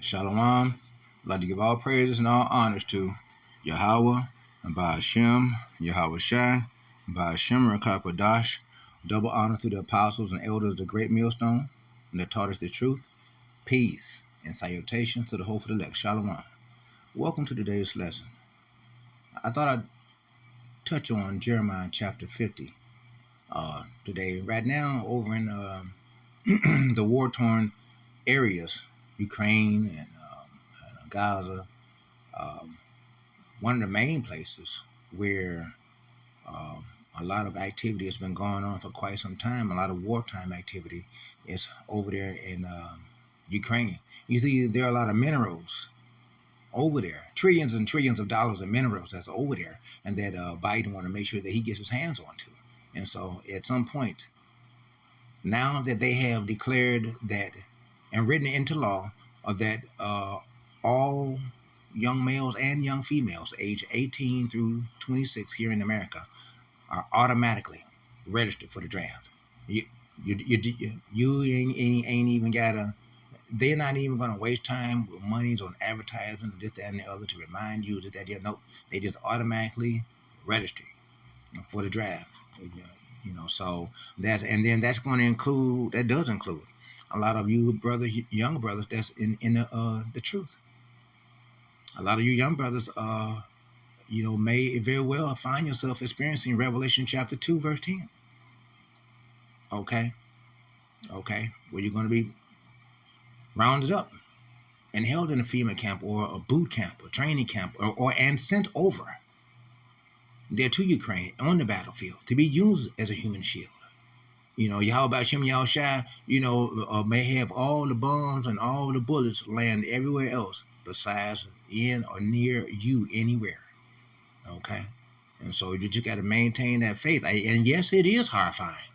Shalom. I'd like to give all praises and all honors to Yahweh and by Hashem, Yahweh Shai, and by Hashem Rakapadash. Double honor to the apostles and elders of the great millstone and that taught us the truth, peace, and salutations to the hopeful elect. Shalom. Welcome to today's lesson. I thought I'd touch on Jeremiah chapter 50 today. Right now, over in the war-torn areas, Ukraine and Gaza, one of the main places where a lot of activity has been going on for quite some time, a lot of wartime activity is over there in Ukraine. You see, there are a lot of minerals over there, trillions and trillions of dollars of minerals that's over there, and that Biden want to make sure that he gets his hands onto. And so at some point, now that they have declared that and written into law that all young males and young females age 18 through 26 here in America are automatically registered for the draft. You ain't even gotta. They're not even gonna waste time with monies on advertisement, this, that, and the other to remind you that nope. They just automatically register for the draft. So that's going to include. That does include a lot of you brothers, young brothers. That's in the truth. A lot of you young brothers, may very well find yourself experiencing Revelation chapter 2, verse 10. Okay, where you're going to be rounded up and held in a FEMA camp or a boot camp or training camp and sent over there to Ukraine on the battlefield to be used as a human shield. Yahweh Hashem Yahweh Shai, may have all the bombs and all the bullets land everywhere else besides in or near you anywhere. Okay? And so you just got to maintain that faith. And yes, it is horrifying.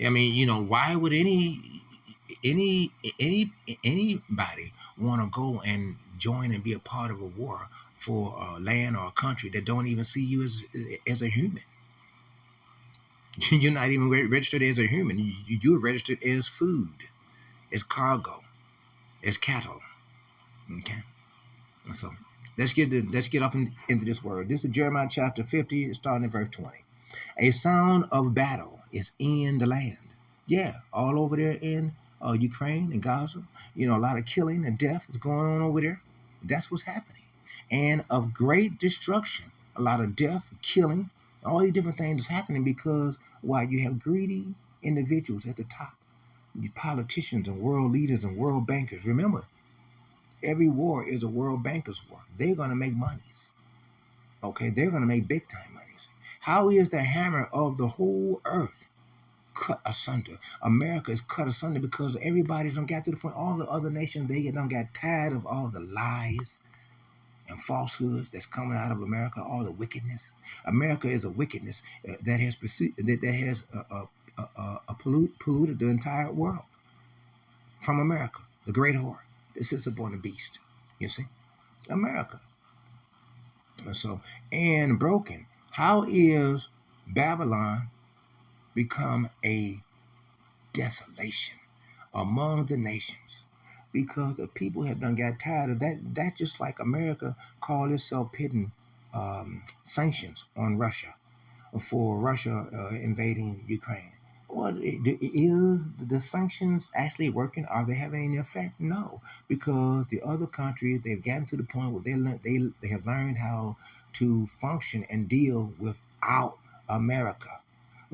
I mean, why would anybody want to go and join and be a part of a war for a land or a country that don't even see you as a human? You're not even registered as a human. You're registered as food, as cargo, as cattle. Okay, so let's get off into this word. This is Jeremiah chapter 50, starting at verse 20. A sound of battle is in the land. Yeah, all over there in Ukraine and Gaza. A lot of killing and death is going on over there. That's what's happening, and of great destruction. A lot of death, killing. All these different things is happening because why? You have greedy individuals at the top, the politicians and world leaders and world bankers. Remember, every war is a world banker's war. They're going to make monies. Okay, they're going to make big time monies. How is the hammer of the whole earth cut asunder? America is cut asunder because everybody's done got to the point. All the other nations, they done got tired of all the lies and falsehoods that's coming out of America, all the wickedness. America is a wickedness that has polluted the entire world. From America, the great whore that sits upon the beast. You see, America. And broken. How is Babylon become a desolation among the nations? Because the people have done got tired of that. That's just like America called itself putting sanctions on Russia for Russia invading Ukraine. Well, is the sanctions actually working? Are they having any effect? No, because the other countries, they've gotten to the point where they have learned how to function and deal without America.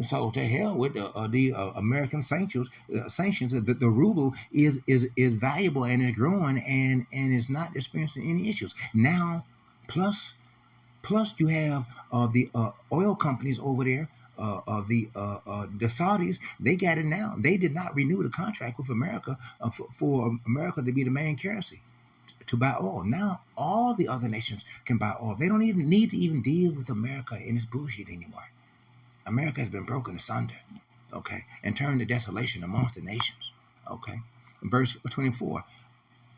So to hell with the American sanctions. The ruble is valuable and is growing and is not experiencing any issues now. Plus you have the oil companies over there. The Saudis, they got it now. They did not renew the contract with America for America to be the main currency to buy oil. Now all the other nations can buy oil. They don't even need to even deal with America in its bullshit anymore. America has been broken asunder, okay, and turned to desolation amongst the nations, okay. Verse 24,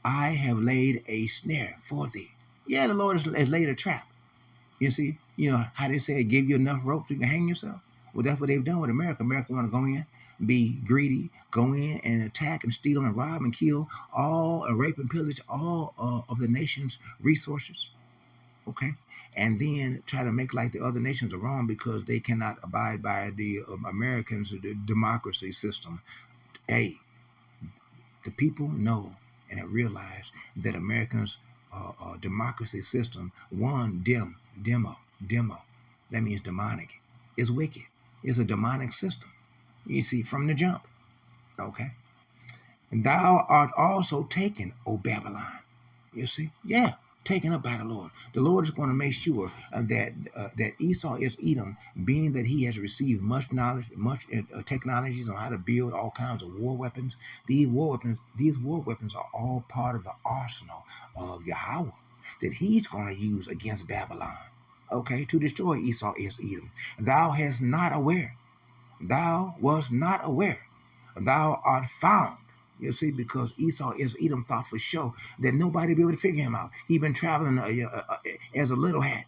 I have laid a snare for thee. Yeah, the Lord has laid a trap. You see, how they say, give you enough rope so you can hang yourself. Well, that's what they've done with America. America want to go in, be greedy, go in and attack and steal and rob and kill all, and rape and pillage all of the nation's resources. Okay, and then try to make like the other nations are wrong because they cannot abide by the Americans' the democracy system. Hey, the people know and have realized that Americans' democracy system, one, demo, that means demonic, is wicked. It's a demonic system. You see, from the jump. Okay. And thou art also taken, O Babylon. You see? Yeah, taken up by the Lord. The Lord is going to make sure that Esau is Edom, being that he has received much knowledge, much technologies on how to build all kinds of war weapons. These war weapons are all part of the arsenal of Yahweh that he's going to use against Babylon. Okay, to destroy Esau is Edom. Thou hast not aware. Thou was not aware. Thou art found. You see, because Esau is Edom thought for sure that nobody be able to figure him out. He been traveling as a little hat,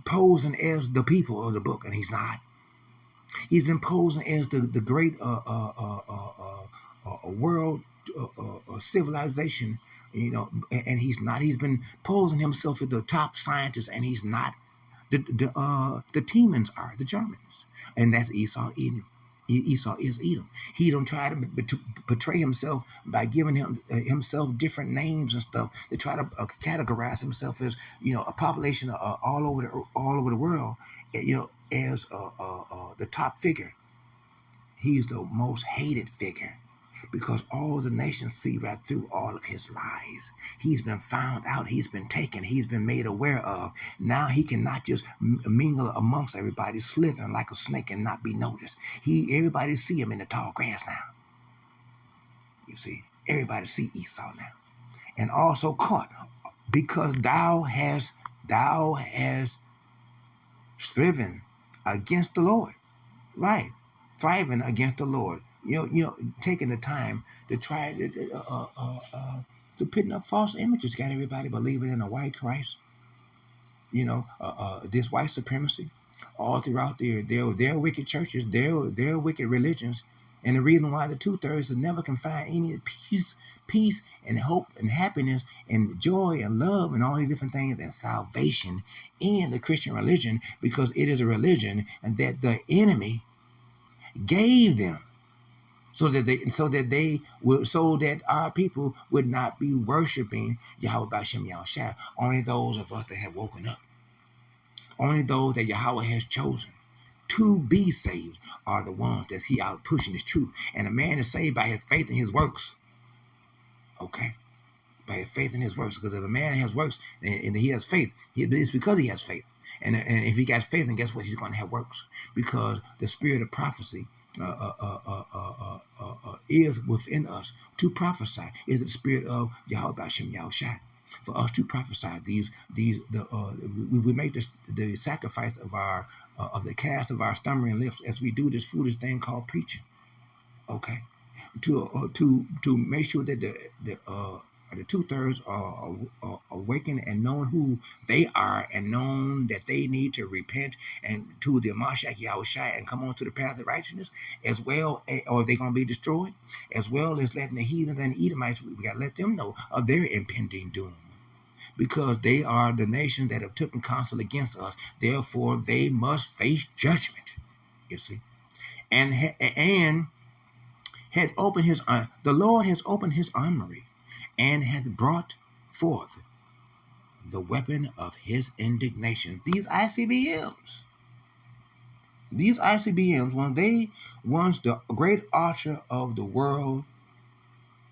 posing as the people of the book, and he's not. He's been posing as the great world civilization, and he's not. He's been posing himself as the top scientist, and he's not. The Temans are the Germans, and that's Esau Edom. Esau is Edom. He don't try to portray himself by giving himself different names and stuff to try to categorize himself as a population all over the world, as the top figure. He's the most hated figure because all the nations see right through all of his lies. He's been found out. He's been taken. He's been made aware of. Now he cannot just mingle amongst everybody, slithering like a snake and not be noticed. Everybody see him in the tall grass now. You see, everybody see Esau now, and also caught because thou hast striven against the Lord. Right, thriving against the Lord. Taking the time to try to putting up false images, got everybody believing in a white Christ. This white supremacy, all throughout their wicked churches, their wicked religions, and the reason why the 2/3 never can find any peace and hope and happiness and joy and love and all these different things and salvation in the Christian religion because it is a religion and that the enemy gave them so that our people would not be worshiping Yahweh Bashem Yahushua. Only those of us that have woken up, only those that Yahweh has chosen to be saved are the ones that he out pushing his truth. And a man is saved by his faith in his works. Okay? By his faith in his works. Because if a man has works and he has faith, it's because he has faith. And if he got faith, then guess what? He's going to have works. Because the spirit of prophecy is within us to prophesy. Is the spirit of Yahweh Bashem Yahushua. For us to prophesy we make the sacrifice of the cast of our stammering lips as we do this foolish thing called preaching. Okay, to make sure that the 2/3 are awakened and knowing who they are and knowing that they need to repent and to the Mashiach Yahushua and come on to the path of righteousness as well, or they're going to be destroyed, as well as letting the heathens and the Edomites, we got to let them know of their impending doom. Because they are the nation that have taken counsel against us. Therefore, they must face judgment. You see, and had opened the Lord has opened his armory, and hath brought forth the weapon of his indignation. These ICBMs, once the great archer of the world,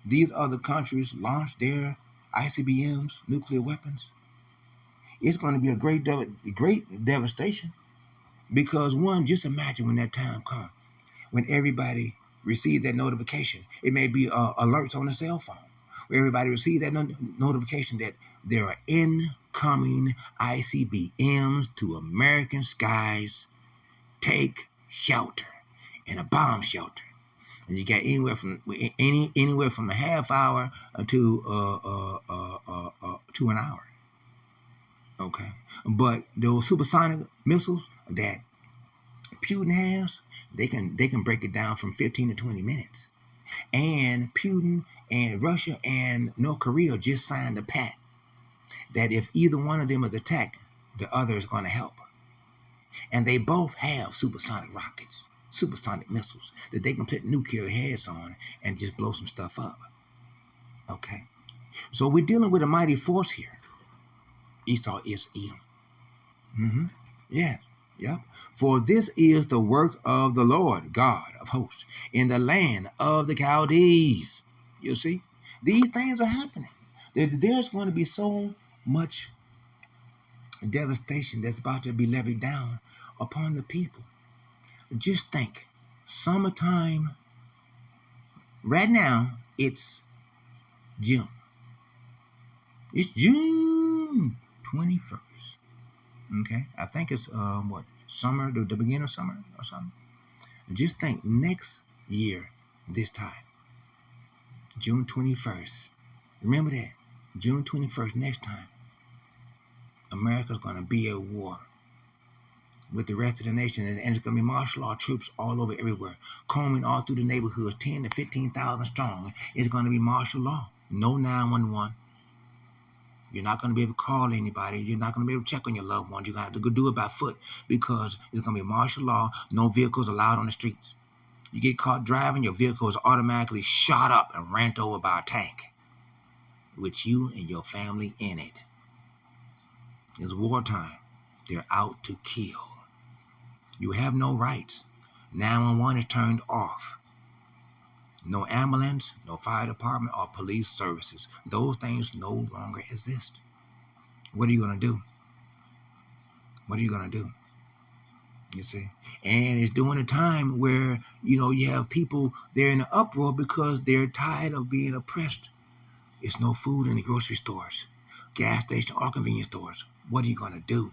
these other countries launched their ICBMs, nuclear weapons, it's going to be a great devastation. Because one, just imagine when that time comes, when everybody receives that notification. It may be alerts on the cell phone, where everybody receives that notification that there are incoming ICBMs to American skies. Take shelter in a bomb shelter. And you got anywhere from a half hour to an hour. Okay, but those supersonic missiles that Putin has, they can break it down from 15 to 20 minutes. And Putin and Russia and North Korea just signed a pact that if either one of them is attacked, the other is going to help. And they both have supersonic rockets, supersonic missiles that they can put nuclear heads on and just blow some stuff up. Okay? So we're dealing with a mighty force here. Esau is Edom. Mm-hmm. Yeah. Yep. For this is the work of the Lord God of hosts in the land of the Chaldees. You see, these things are happening. There's going to be so much devastation that's about to be levied down upon the people. Just think, summertime, right now, it's June. It's June 21st. Okay, I think it's what, summer, the beginning of summer or something. Just think, next year, this time, June 21st. Remember that, June 21st, next time, America's gonna be at war with the rest of the nation, and it's gonna be martial law troops all over everywhere, combing all through the neighborhoods, 10 to 15,000 strong. It's gonna be martial law. No 911. You're not going to be able to call anybody. You're not going to be able to check on your loved ones. You're going to have to go do it by foot because it's going to be martial law. No vehicles allowed on the streets. You get caught driving, your vehicle is automatically shot up and ran over by a tank with you and your family in it. It's wartime. They're out to kill. You have no rights. 911 is turned off. No ambulance, no fire department, or police services. Those things no longer exist. What are you going to do? What are you going to do? You see? And it's during a time where, you have people, they're in an uproar because they're tired of being oppressed. It's no food in the grocery stores, gas stations, or convenience stores. What are you going to do?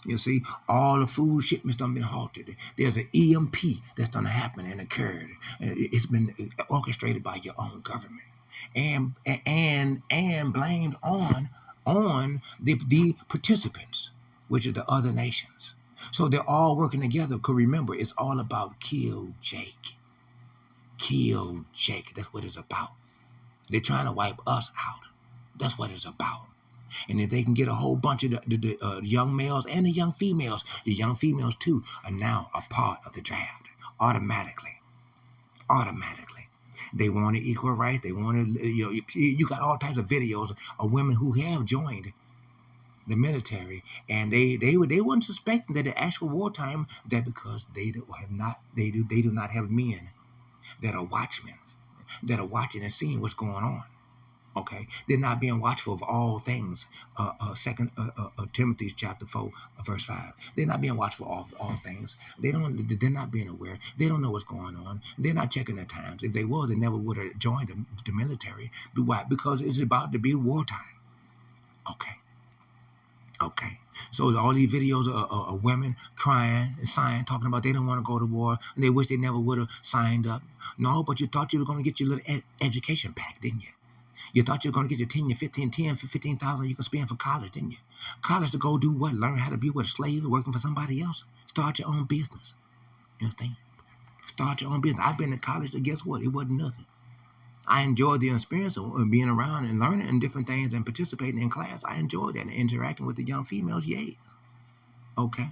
You see, all the food shipments done been halted. There's an EMP that's done happen and occurred. It's been orchestrated by your own government and blamed on the participants, which are the other nations. So they're all working together. Because remember, it's all about kill Jake. Kill Jake. That's what it's about. They're trying to wipe us out. That's what it's about. And if they can get a whole bunch of the young males and the young females too are now a part of the draft automatically. They wanted equal rights. They wanted, you got all types of videos of women who have joined the military, and they weren't suspecting that the actual wartime, that because they do not have men that are watchmen, that are watching and seeing what's going on. Okay, they're not being watchful of all things. Second Timothy chapter 4, verse 5. They're not being watchful of all things. They're not being aware. They don't know what's going on. They're not checking their times. If they were, they never would have joined the military. But why? Because it's about to be wartime. Okay. So all these videos of women crying and sighing, talking about they don't want to go to war and they wish they never would have signed up. No, but you thought you were going to get your little education pack, didn't you? You thought you were going to get your 15,000 you can spend for college, didn't you? College to go do what? Learn how to be a slave working for somebody else? Start your own business. You understand? Start your own business. I've been to college, and guess what? It wasn't nothing. I enjoyed the experience of being around and learning and different things and participating in class. I enjoyed that and interacting with the young females, yeah. Okay.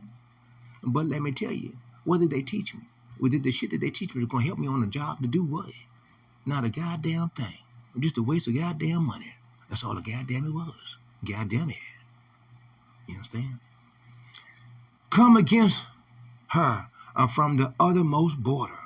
But let me tell you, what did they teach me? The shit that they teach me was going to help me on the job to do what? Not a goddamn thing. Just a waste of goddamn money. That's all the goddamn it was. Goddamn it. You understand? Come against her from the othermost border.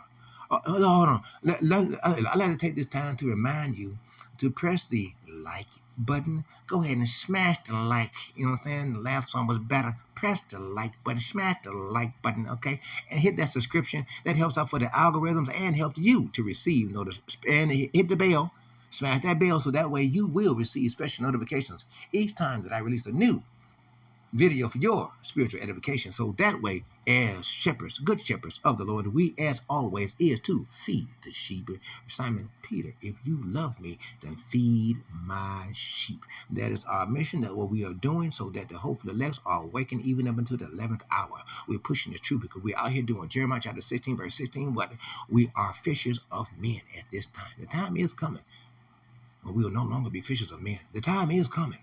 Hold on. I'd like to take this time to remind you to press the like button. Go ahead and smash the like. You know what I'm saying? The last one was better. Press the like button. Smash the like button, okay? And hit that subscription. That helps out for the algorithms and helps you to receive notice. And hit the bell. Smash that bell so that way you will receive special notifications each time that I release a new video for your spiritual edification. So that way, as shepherds, good shepherds of the Lord, we, as always, is to feed the sheep. Simon Peter, if you love me, then feed my sheep. That is our mission. That's what we are doing, so that the hopeful elect are awakened even up until the 11th hour. We're pushing the truth because we're out here doing Jeremiah chapter 16, verse 16. What? We are fishers of men at this time. The time is coming when we will no longer be fishers of men. The time is coming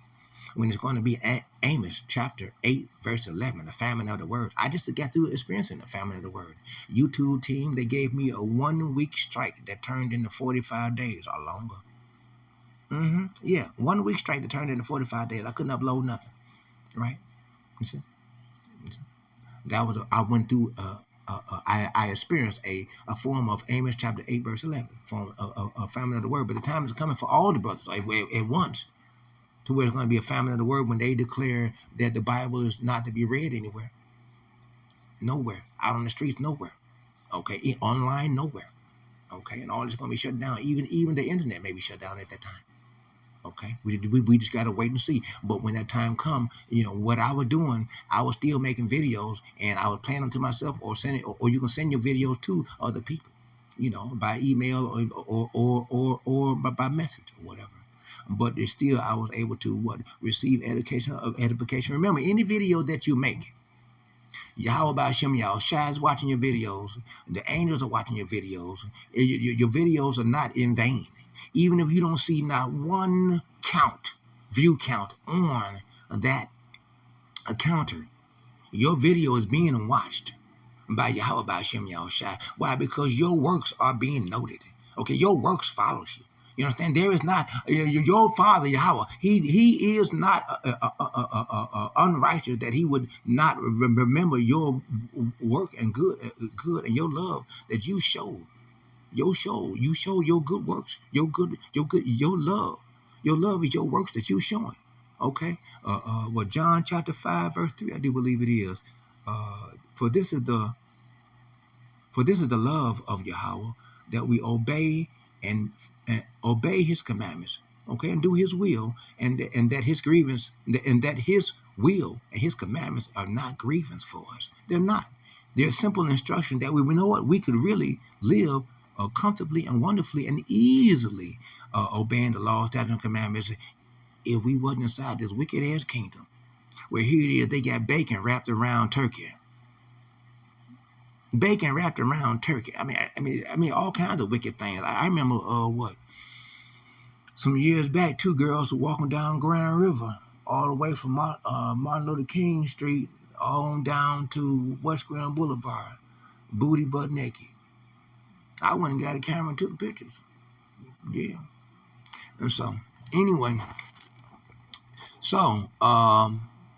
when it's going to be Amos chapter 8, verse 11, the famine of the word. I just got through experiencing the famine of the word. YouTube team, they gave me a 1-week strike that turned into 45 days or longer. Yeah, 1 week strike that turned into 45 days. I couldn't upload nothing, right? You see? That was, I went through, I experienced a form of Amos chapter 8, verse 11, form of a famine of the word. But the time is coming for all the brothers at once, to where it's going to be a famine of the word when they declare that the Bible is not to be read anywhere. Nowhere. Out on the streets, nowhere. Okay. Online, nowhere. Okay. And all is going to be shut down. Even the internet may be shut down at that time. Okay. We just got to wait and see. But when that time come, what I was doing, I was still making videos, and I was playing them to myself, or sending, or you can send your videos to other people, by email or by message or whatever. But still, I was able to receive edification. Remember, any video that you make, Yahweh Ba'Shem Yahweh is watching your videos. The angels are watching your videos. Your videos are not in vain. Even if you don't see not one view count on that counter, your video is being watched by Yahweh Ba'Shem Yahweh. Why? Because your works are being noted. Okay, your works follows you. You understand? There is not your Father Yahweh. He is not unrighteous that he would not remember your work and good and your love that you showed. You showed your good works. Your love. Your love is your works that you're showing. Okay. John chapter 5 verse 3, I do believe it is. For this is the love of Yahweh, that we obey and obey his commandments, okay, and do his will, and that his grievance, and that his will and his commandments are not grievance for us. They're not. They're simple instruction that we know what we could really live comfortably and wonderfully and easily obeying the laws, statutes, and commandments if we wasn't inside this wicked ass kingdom, where here it is, they got bacon wrapped around turkey. Bacon wrapped around turkey. I mean, all kinds of wicked things. I remember some years back, two girls were walking down Grand River, all the way from Martin Luther King Street on down to West Grand Boulevard, booty butt naked. I went and got a camera and took pictures. Yeah. And so, anyway,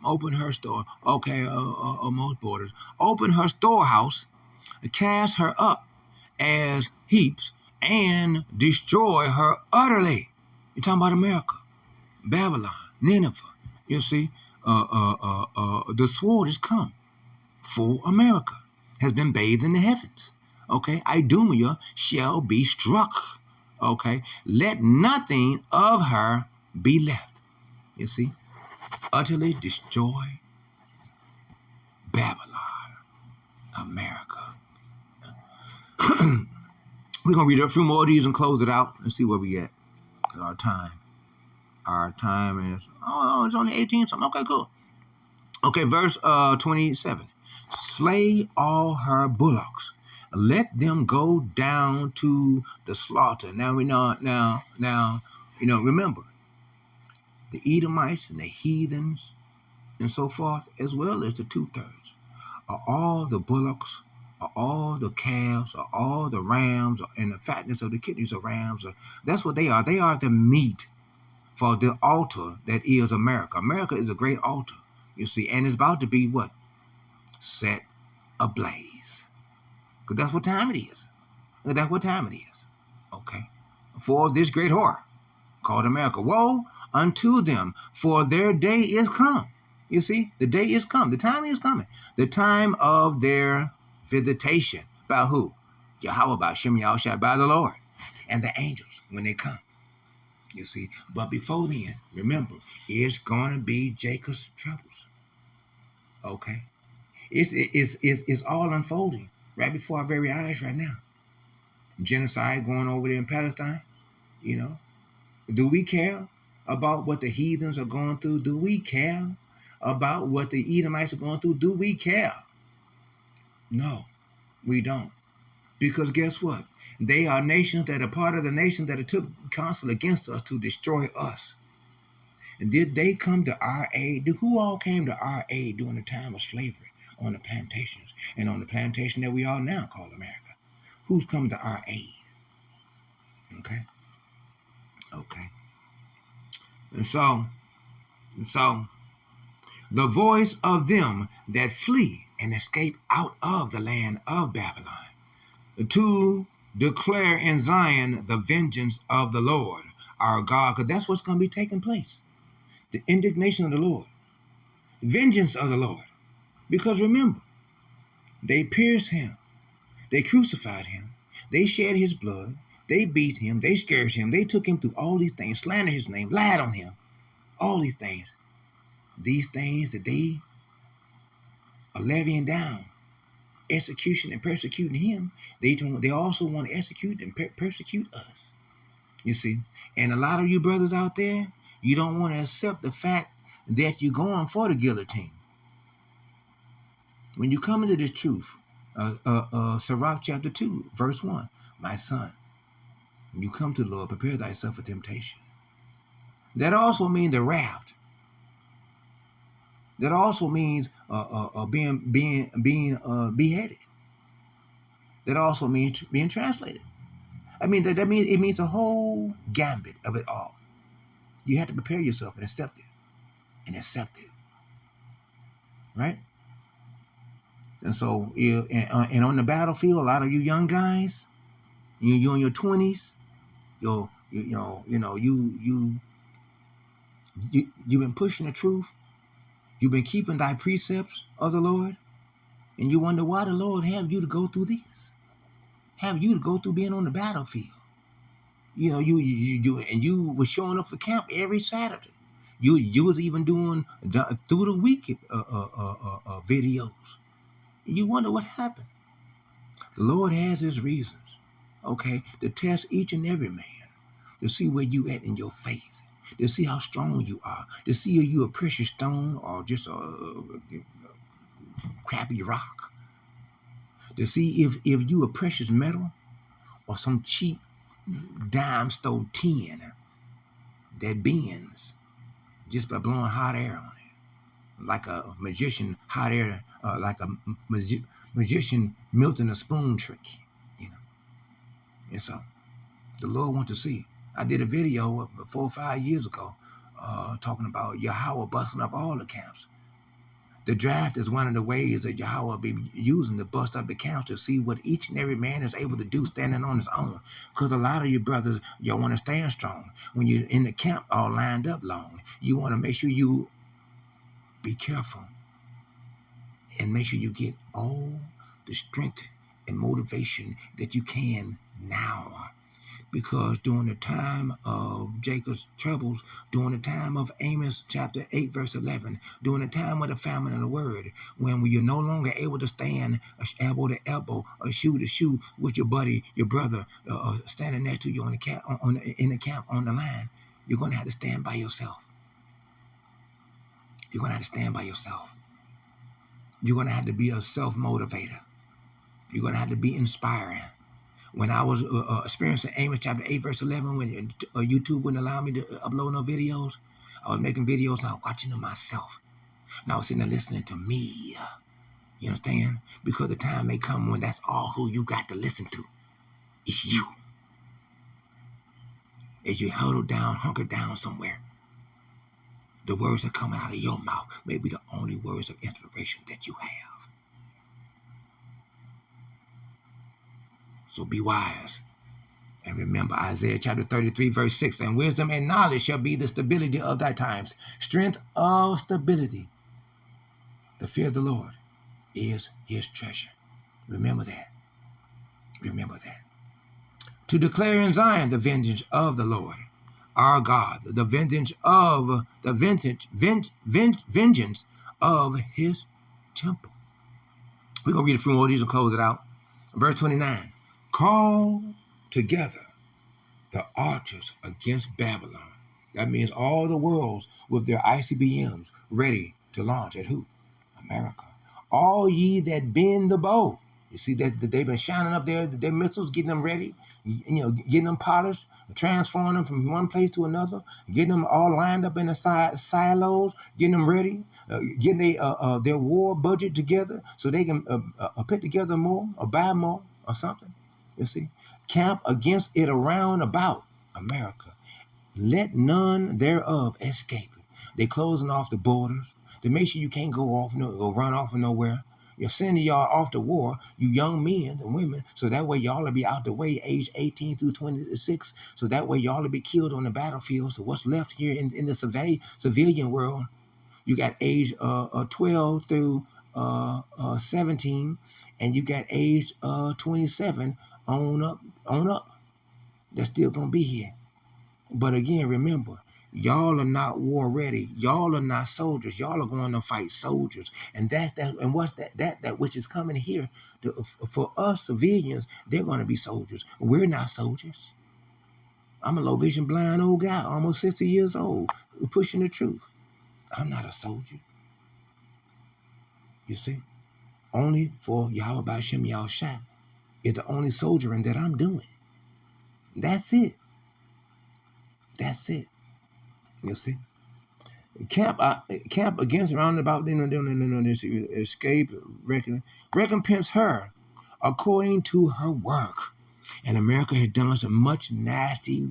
open her store. Okay, most borders. Open her storehouse, cast her up as heaps, and destroy her utterly. You're talking about America, Babylon, Nineveh. You see, the sword is come for America, has been bathed in the heavens. Okay, Idumea shall be struck. Okay, let nothing of her be left. You see, utterly destroy Babylon, America. We're going to read a few more of these and close it out and see where we at. Our time is, it's only 18 something. Okay, cool. Okay, verse 27. Slay all her bullocks. Let them go down to the slaughter. Now we know, remember, the Edomites and the heathens and so forth, as well as the 2/3, are all the bullocks, are all the calves, are all the rams, and the fatness of the kidneys of rams. That's what they are. They are the meat for the altar that is America. America is a great altar, you see, and it's about to be what? Set ablaze. Because that's what time it is. Okay? For this great whore called America. Woe unto them, for their day is come. You see, the day is come. The time is coming. The time of their visitation. By who? Yahweh, by Shem Yahushua, by the Lord. And the angels when they come. You see, but before then, remember, it's going to be Jacob's troubles. Okay, it's all unfolding right before our very eyes right now. Genocide going over there in Palestine. You know, do we care about what the heathens are going through? Do we care about what the Edomites are going through? Do we care? No, we don't. Because guess what? They are nations that are part of the nations that took counsel against us to destroy us. And did they come to our aid? Who all came to our aid during the time of slavery on the plantations and on the plantation that we all now call America? Who's come to our aid? Okay, okay. And so the voice of them that flee and escape out of the land of Babylon, to declare in Zion the vengeance of the Lord our God, because that's what's going to be taking place. The indignation of the Lord, vengeance of the Lord. Because remember, they pierced him, they crucified him, they shed his blood, they beat him, they scourged him, they took him through all these things, slandered his name, lied on him, all these things that they are levying down, execution and persecuting him. They also want to execute and persecute us. You see, and a lot of you brothers out there, you don't want to accept the fact that you're going for the guillotine. When you come into this truth, Sirach chapter 2, verse 1, my son, when you come to the Lord, prepare thyself for temptation. That also means the raft. That also means being beheaded. That also means being translated. I mean, that means it means the whole gambit of it all. You have to prepare yourself and accept it. Right? And so, and on the battlefield, a lot of you young guys, you in your 20s, you've been pushing the truth. You've been keeping thy precepts of the Lord, and you wonder why the Lord have you to go through this, have you to go through being on the battlefield. You know, you were showing up for camp every Saturday. You was even doing through the week videos. You wonder what happened. The Lord has his reasons, okay, to test each and every man, to see where you at in your faith, to see how strong you are, to see if you a precious stone or just a crappy rock, to see if you a precious metal or some cheap dime store tin that bends just by blowing hot air on it, like a magician hot air, like a magician melting a spoon trick, you know. And so the Lord wants to see. I did a video 4 or 5 years ago talking about Yahweh busting up all the camps. The draft is one of the ways that Yahweh will be using to bust up the camps to see what each and every man is able to do standing on his own. Because a lot of you brothers, you want to stand strong. When you're in the camp all lined up long, you want to make sure you be careful and make sure you get all the strength and motivation that you can now. Because during the time of Jacob's troubles, during the time of Amos chapter 8, verse 11, during the time of the famine of the word, when you're no longer able to stand elbow to elbow or shoe to shoe with your buddy, your brother, standing next to you in the camp on the line, you're going to have to stand by yourself. You're going to have to stand by yourself. You're going to have to be a self-motivator. You're going to have to be inspiring. When I was experiencing Amos chapter 8, verse 11, when YouTube wouldn't allow me to upload no videos, I was making videos and I was watching them myself. And I was sitting there listening to me. You understand? Because the time may come when that's all who you got to listen to. It's you. As you hunker down somewhere, the words that come out of your mouth may be the only words of inspiration that you have. So be wise. And remember Isaiah chapter 33, verse 6, and wisdom and knowledge shall be the stability of thy times. Strength of stability. The fear of the Lord is his treasure. Remember that. Remember that. To declare in Zion the vengeance of the Lord, our God, the vengeance of his temple. We're going to read a few more of these and close it out. Verse 29. Call together the archers against Babylon. That means all the worlds with their ICBMs ready to launch at who? America. All ye that bend the bow. You see that they've been shining up their missiles, getting them ready, getting them polished, transferring them from one place to another, getting them all lined up in the silos, getting them ready, getting their war budget together so they can put together more or buy more or something. You see, camp against it around about America. Let none thereof escape. They closing off the borders. They make sure you can't go off, or run off of nowhere. You're sending y'all off to war, you young men and women, so that way y'all will be out the way, age 18 through 26, so that way y'all will be killed on the battlefield. So what's left here in the civilian world, you got age 12 through 17, and you got age 27 on up. They're still going to be here. But again, remember, y'all are not war ready. Y'all are not soldiers. Y'all are going to fight soldiers. And that and what's that which is coming here for us civilians, they're going to be soldiers. We're not soldiers. I'm a low vision blind old guy, almost 60 years old, pushing the truth. I'm not a soldier. You see? Only for Yahweh B'Shem Yahushua is the only soldiering that I'm doing. That's it. That's it. You see? Camp against roundabout escape, recompense her according to her work. And America has done some much nasty,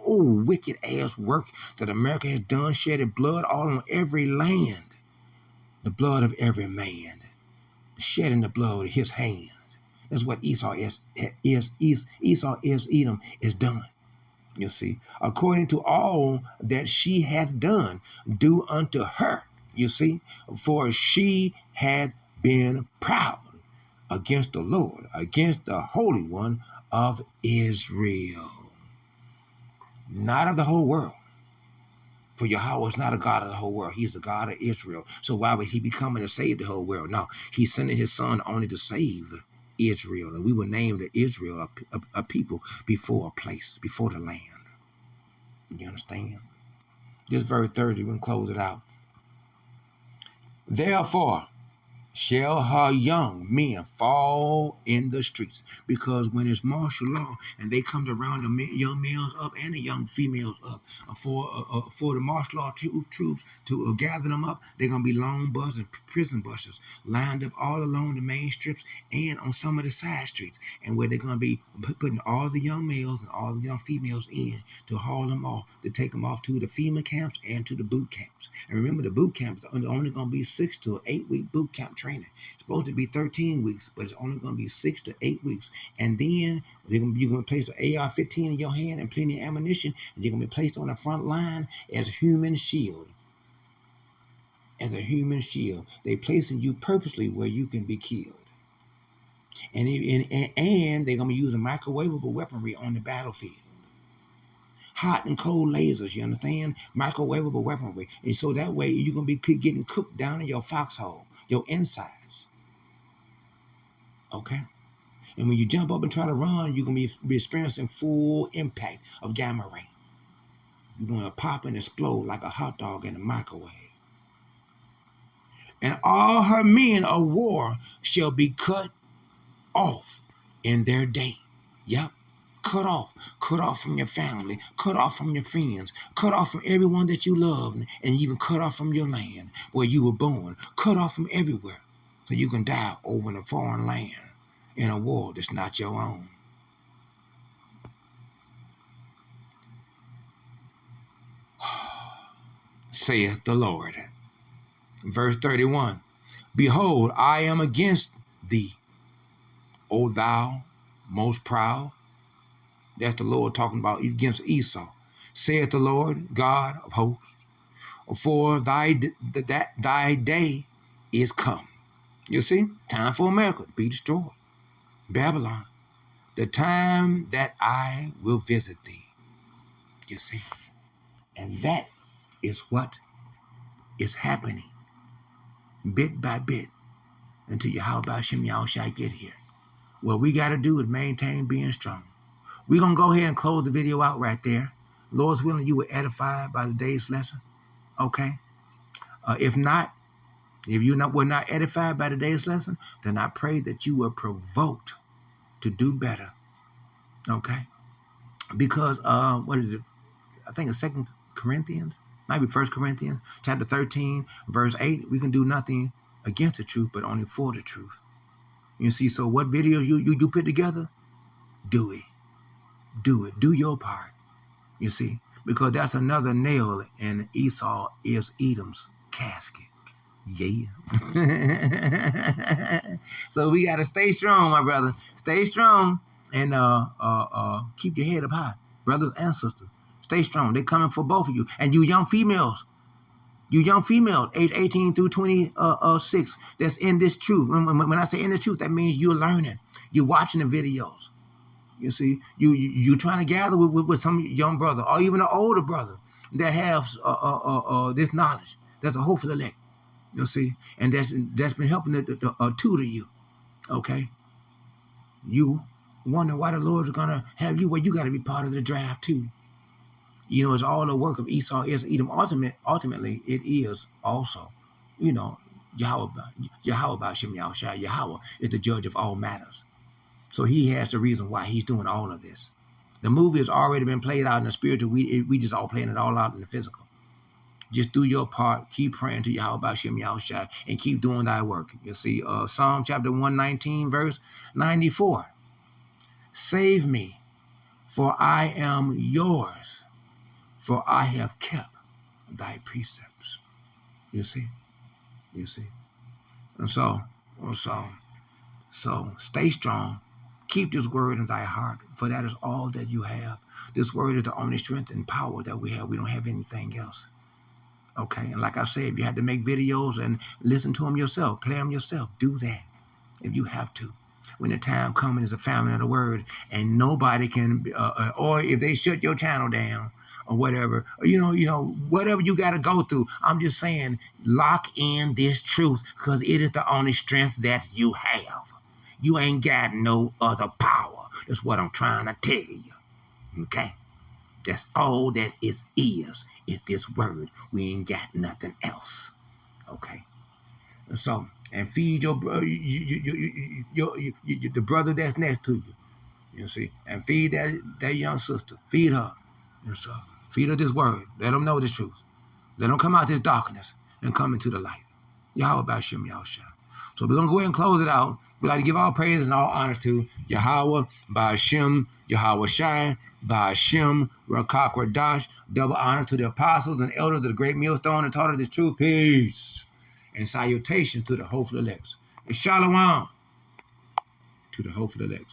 wicked ass work that America has done, shedded blood all on every land. The blood of every man, shedding the blood of his hands. That's what Esau is Edom is done. You see, according to all that she hath done, do unto her, you see, for she hath been proud against the Lord, against the Holy One of Israel. Not of the whole world. For Yahweh is not a God of the whole world. He's the God of Israel. So why would he be coming to save the whole world? No, he's sending his son only to save Israel. And we were named Israel, a people before a place, before the land. You understand? This verse 30, we can close it out. Therefore shall her young men fall in the streets. Because when it's martial law and they come to round the young males up and the young females up for the martial law troops to gather them up, they're going to be long bus and prison buses lined up all along the main strips and on some of the side streets, and where they're going to be putting all the young males and all the young females in to haul them off, to take them off to the FEMA camps and to the boot camps. And remember, the boot camps are only going to be 6 to 8 week boot camp training. It's supposed to be 13 weeks, but it's only going to be 6 to 8 weeks. And then you're going to place an AR-15 in your hand and plenty of ammunition, and you're going to be placed on the front line as a human shield. As a human shield. They're placing you purposely where you can be killed. And they're going to be using microwavable weaponry on the battlefield. Hot and cold lasers, you understand? Microwavable weaponry. And so that way you're going to be getting cooked down in your foxhole, your insides. Okay? And when you jump up and try to run, you're going to be experiencing full impact of gamma ray. You're going to pop and explode like a hot dog in a microwave. And all her men of war shall be cut off in their day. Yep. Cut off from your family, cut off from your friends, cut off from everyone that you love, and even cut off from your land where you were born, cut off from everywhere, so you can die over in a foreign land in a war that's not your own. Saith the Lord. Verse 31, Behold, I am against thee, O thou most proud. That's the Lord talking about against Esau. Saith the Lord, God of hosts, for thy day is come. You see, time for America to be destroyed. Babylon, the time that I will visit thee. You see, and that is what is happening. bit by bit, until Yahweh Shem Yahushua get here. What we got to do is maintain being strong. We're going to go ahead and close the video out right there. Lord's willing, you were edified by the day's lesson. Okay? If not, if you were not edified by today's lesson, then I pray that you were provoked to do better. Okay? Because, what is it? I think it's 2 Corinthians, might be 1 Corinthians, chapter 13, verse 8. We can do nothing against the truth, but only for the truth. You see, so what videos you put together, do it. Do it. Do your part. You see, because that's another nail in Esau is Edom's casket. Yeah. So we got to stay strong, my brother. Stay strong and keep your head up high. Brothers and sisters, stay strong. They're coming for both of you. And you young females, age 18 through 26, that's in this truth. When I say in this truth, that means you're learning. You're watching the videos. You see, you trying to gather with some young brother or even an older brother that have this knowledge. That's a hope for the elect. You see, and that's been helping to tutor you. Okay, you wonder why the Lord is gonna have you. Well, you got to be part of the draft too. You know, it's all the work of Esau is Edom. Ultimately, it is also, you know, Yahweh Shem Yahushua. Yahweh is the judge of all matters. So he has the reason why he's doing all of this. The movie has already been played out in the spiritual. We just all playing it all out in the physical. Just do your part. Keep praying to Yahweh Shem Yahushua and keep doing thy work. You see, Psalm chapter 119, verse 94. Save me, for I am yours, for I have kept thy precepts. You see? And so stay strong. Keep this word in thy heart, for that is all that you have. This word is the only strength and power that we have. We don't have anything else. Okay? And like I said, if you had to make videos and listen to them yourself, play them yourself, do that if you have to. When the time comes, there's a famine of the word, and nobody can, or if they shut your channel down or whatever, whatever you got to go through. I'm just saying, lock in this truth because it is the only strength that you have. You ain't got no other power. That's what I'm trying to tell you. Okay? That's all that is this word. We ain't got nothing else. Okay? So, and feed your the brother that's next to you. You see? And feed that young sister. Feed her. And so, feed her this word. Let them know the truth. Let them come out this darkness and come into the light. Yahweh Shem Yahushua. So we're going to go ahead and close it out. We'd like to give all praise and all honor to Yahweh, Ba'ashem, Yahweh Shai, Ba'ashem, Rakak Radash. Double honor to the apostles and elders of the great millstone and taught of this truth. Peace. And salutations to the hopeful elects. And shalom to the hopeful elects.